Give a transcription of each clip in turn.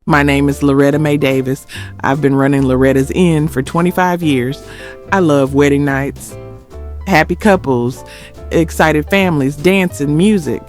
My name is Loretta Mae Davis. I've been running Loretta's Inn for 25 years. I love wedding nights, happy couples, excited families, dancing, music.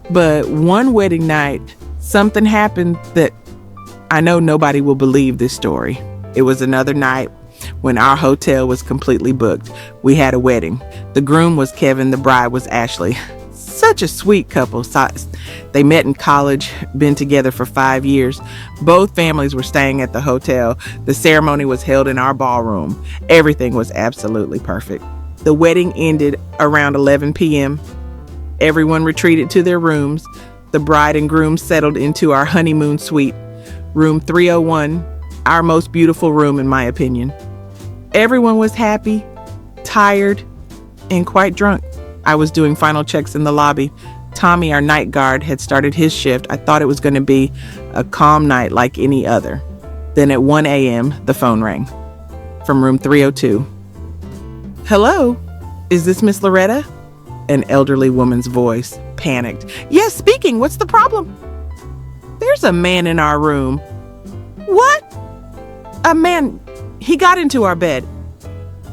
But one wedding night, something happened that I know nobody will believe this story. It was another night when our hotel was completely booked. We had a wedding. The groom was Kevin, the bride was Ashley. Such a sweet couple. They met in college, been together for 5 years. Both families were staying at the hotel. The ceremony was held in our ballroom. Everything was absolutely perfect. The wedding ended around 11 p.m. Everyone retreated to their rooms. The bride and groom settled into our honeymoon suite, room 301, our most beautiful room in my opinion. Everyone was happy, tired, and quite drunk. I was doing final checks in the lobby. Tommy, our night guard, had started his shift. I thought it was going to be a calm night like any other. Then at 1 a.m., the phone rang from room 302. Hello? Is this Miss Loretta? An elderly woman's voice, panicked. Yes, speaking. What's the problem? There's a man in our room. What? A man. He got into our bed.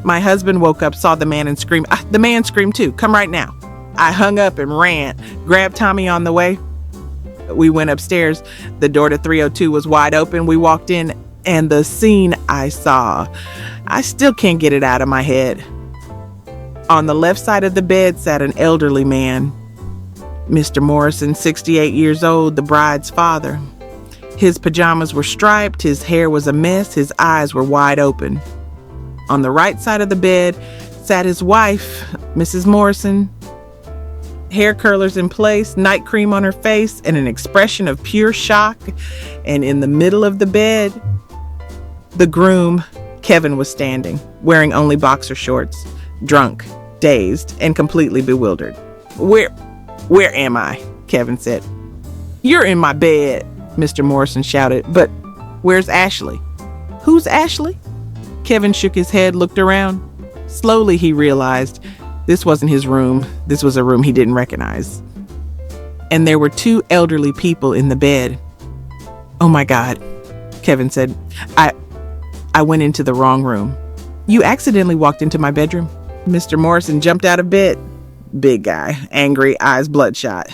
My husband woke up, saw the man and screamed. The man screamed too. Come right now. I hung up and ran, grabbed Tommy on the way. We went upstairs. The door to 302 was wide open. We walked in and the scene I saw, I still can't get it out of my head. On the left side of the bed sat an elderly man, Mr. Morrison, 68 years old, the bride's father. His pajamas were striped, his hair was a mess, his eyes were wide open. On the right side of the bed sat his wife, Mrs. Morrison, hair curlers in place, night cream on her face, and an expression of pure shock. And in the middle of the bed, the groom, Kevin, was standing, wearing only boxer shorts, drunk, dazed, and completely bewildered. Where am I? Kevin said. You're in my bed, Mr. Morrison shouted. But where's Ashley? Who's Ashley? Kevin shook his head, looked around. Slowly, he realized this wasn't his room. This was a room he didn't recognize. And there were two elderly people in the bed. Oh my God, Kevin said. I went into the wrong room. You accidentally walked into my bedroom. Mr. Morrison jumped out of bed. Big guy, angry, eyes bloodshot.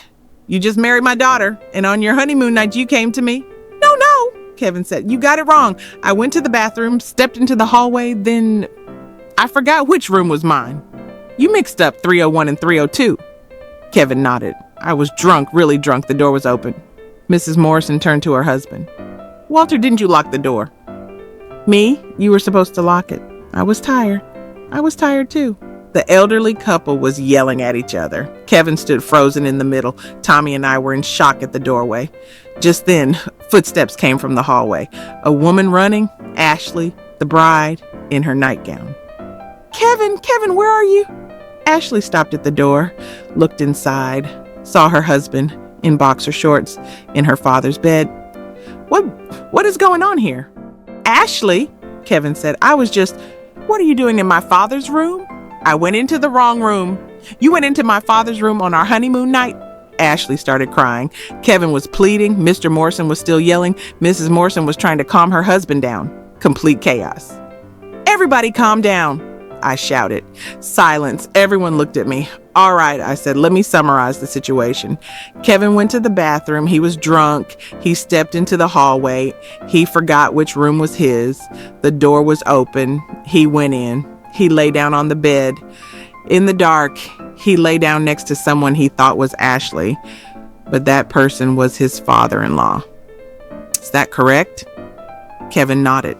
You just married my daughter, and on your honeymoon night you came to me. No, Kevin said. You got it wrong. I went to the bathroom, stepped into the hallway, then I forgot which room was mine. You mixed up 301 and 302. Kevin nodded. I was drunk, really drunk. The door was open. Mrs. Morrison turned to her husband. Walter, didn't you lock the door? Me? You were supposed to lock it. I was tired. I was tired too. The elderly couple was yelling at each other. Kevin stood frozen in the middle. Tommy and I were in shock at the doorway. Just then, footsteps came from the hallway. A woman running, Ashley, the bride, in her nightgown. Kevin, where are you? Ashley stopped at the door, looked inside, saw her husband in boxer shorts in her father's bed. What is going on here? Ashley, Kevin said, what are you doing in my father's room? I went into the wrong room. You went into my father's room on our honeymoon night? Ashley started crying. Kevin was pleading. Mr. Morrison was still yelling. Mrs. Morrison was trying to calm her husband down. Complete chaos. Everybody calm down, I shouted. Silence. Everyone looked at me. All right, I said, let me summarize the situation. Kevin went to the bathroom. He was drunk. He stepped into the hallway. He forgot which room was his. The door was open. He went in. He lay down on the bed. In the dark, he lay down next to someone he thought was Ashley, but that person was his father-in-law. Is that correct? Kevin nodded.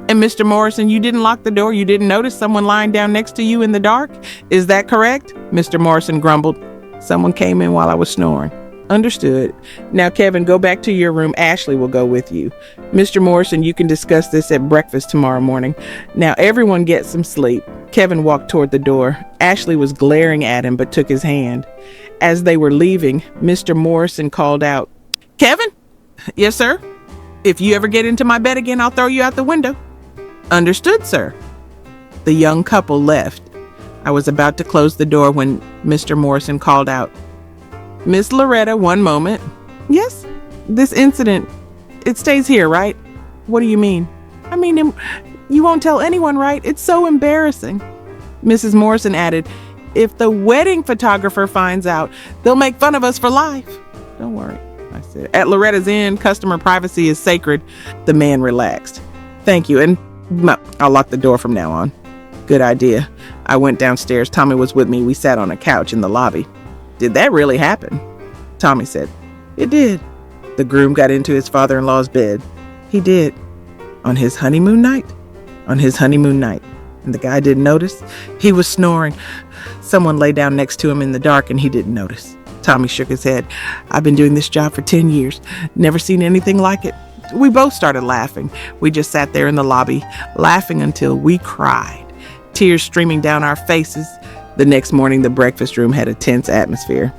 And Mr. Morrison, you didn't lock the door? You didn't notice someone lying down next to you in the dark? Is that correct? Mr. Morrison grumbled. Someone came in while I was snoring. Understood. Now, Kevin, go back to your room. Ashley will go with you. Mr. Morrison, you can discuss this at breakfast tomorrow morning. Now, everyone get some sleep. Kevin walked toward the door. Ashley was glaring at him, but took his hand. As they were leaving, Mr. Morrison called out, Kevin? Yes, sir. If you ever get into my bed again, I'll throw you out the window. Understood, sir. The young couple left. I was about to close the door when Mr. Morrison called out, Miss Loretta, one moment. Yes, this incident, It stays here, right? What do you mean? I mean, you won't tell anyone, right? It's so embarrassing. Mrs. Morrison added, if the wedding photographer finds out, they'll make fun of us for life. Don't worry, I said. At Loretta's Inn, customer privacy is sacred. The man relaxed. Thank you, and I'll lock the door from now on. Good idea. I went downstairs. Tommy was with me. We sat on a couch in the lobby. Did that really happen? Tommy said. It did. The groom got into his father-in-law's bed. He did. On his honeymoon night? On his honeymoon night. And the guy didn't notice? He was snoring. Someone lay down next to him in the dark and he didn't notice. Tommy shook his head. I've been doing this job for 10 years. Never seen anything like it. We both started laughing. We just sat there in the lobby, laughing until we cried. Tears streaming down our faces. The next morning, the breakfast room had a tense atmosphere.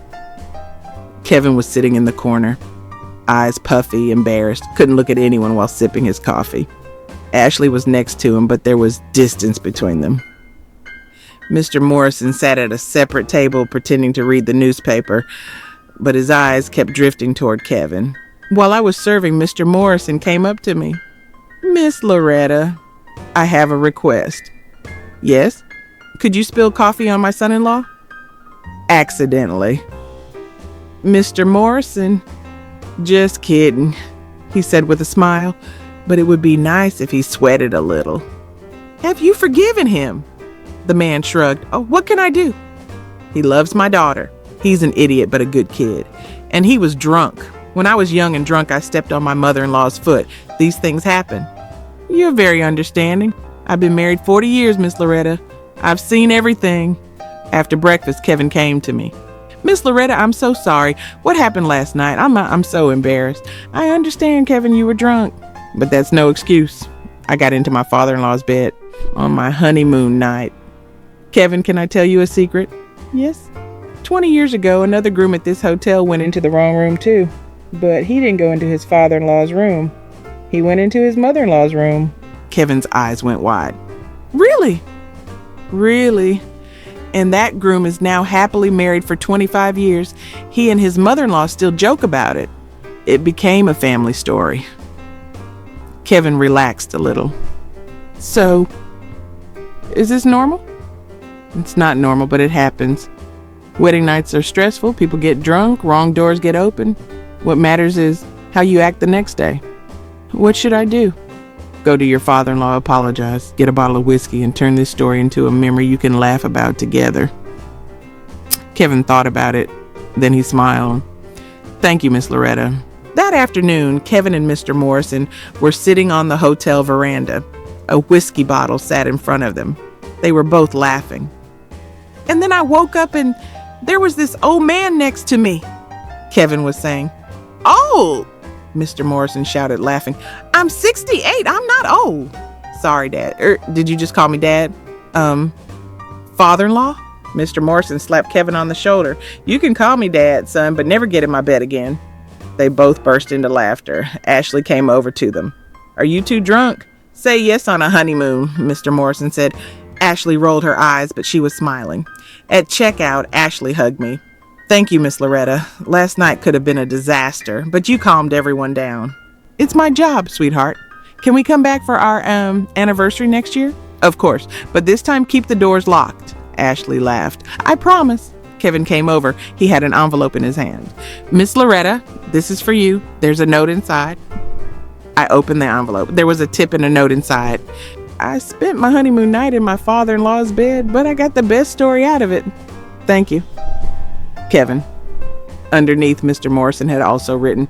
Kevin was sitting in the corner, eyes puffy, embarrassed, couldn't look at anyone while sipping his coffee. Ashley was next to him, but there was distance between them. Mr. Morrison sat at a separate table pretending to read the newspaper, but his eyes kept drifting toward Kevin. While I was serving, Mr. Morrison came up to me. Miss Loretta, I have a request. Yes? Could you spill coffee on my son-in-law? Accidentally. Mr. Morrison, just kidding, he said with a smile, but it would be nice if he sweated a little. Have you forgiven him? The man shrugged. Oh, what can I do? He loves my daughter. He's an idiot, but a good kid. And he was drunk. When I was young and drunk, I stepped on my mother-in-law's foot. These things happen. You're very understanding. I've been married 40 years, Miss Loretta. I've seen everything. After breakfast, Kevin came to me. Miss Loretta, I'm so sorry. What happened last night? I'm so embarrassed. I understand, Kevin, you were drunk. But that's no excuse. I got into my father-in-law's bed on my honeymoon night. Kevin, can I tell you a secret? Yes. 20 years ago, another groom at this hotel went into the wrong room too. But he didn't go into his father-in-law's room. He went into his mother-in-law's room. Kevin's eyes went wide. Really? Really? And that groom is now happily married for 25 years. He and his mother-in-law still joke about it. It became a family story. Kevin relaxed a little. So, is this normal? It's not normal, but it happens. Wedding nights are stressful. People get drunk. Wrong doors get open. What matters is how you act the next day. What should I do? Go to your father-in-law, apologize, get a bottle of whiskey, and turn this story into a memory you can laugh about together. Kevin thought about it. Then he smiled. Thank you, Miss Loretta. That afternoon, Kevin and Mr. Morrison were sitting on the hotel veranda. A whiskey bottle sat in front of them. They were both laughing. And then I woke up and there was this old man next to me, Kevin was saying. Oh, Mr. Morrison shouted, laughing. I'm 68. I'm not old. Sorry, Dad. Did you just call me Dad? Father-in-law? Mr. Morrison slapped Kevin on the shoulder. You can call me Dad, son, but never get in my bed again. They both burst into laughter. Ashley came over to them. Are you two drunk? Say yes on a honeymoon, Mr. Morrison said. Ashley rolled her eyes, but she was smiling. At checkout, Ashley hugged me. Thank you, Miss Loretta. Last night could have been a disaster, but you calmed everyone down. It's my job, sweetheart. Can we come back for our anniversary next year? Of course, but this time keep the doors locked. Ashley laughed. I promise. Kevin came over. He had an envelope in his hand. Miss Loretta, this is for you. There's a note inside. I opened the envelope. There was a tip and a note inside. I spent my honeymoon night in my father-in-law's bed, but I got the best story out of it. Thank you. Kevin. Underneath, Mr. Morrison had also written,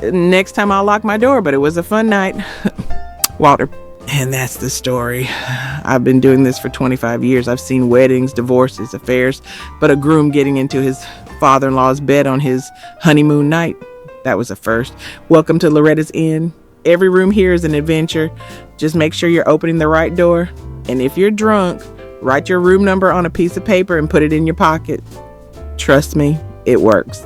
next time I'll lock my door, but it was a fun night. Walter. And that's the story. I've been doing this for 25 years. I've seen weddings, divorces, affairs, but a groom getting into his father-in-law's bed on his honeymoon night, that was a first. Welcome to Loretta's Inn. Every room here is an adventure. Just make sure you're opening the right door. And if you're drunk, write your room number on a piece of paper and put it in your pocket. Trust me, it works.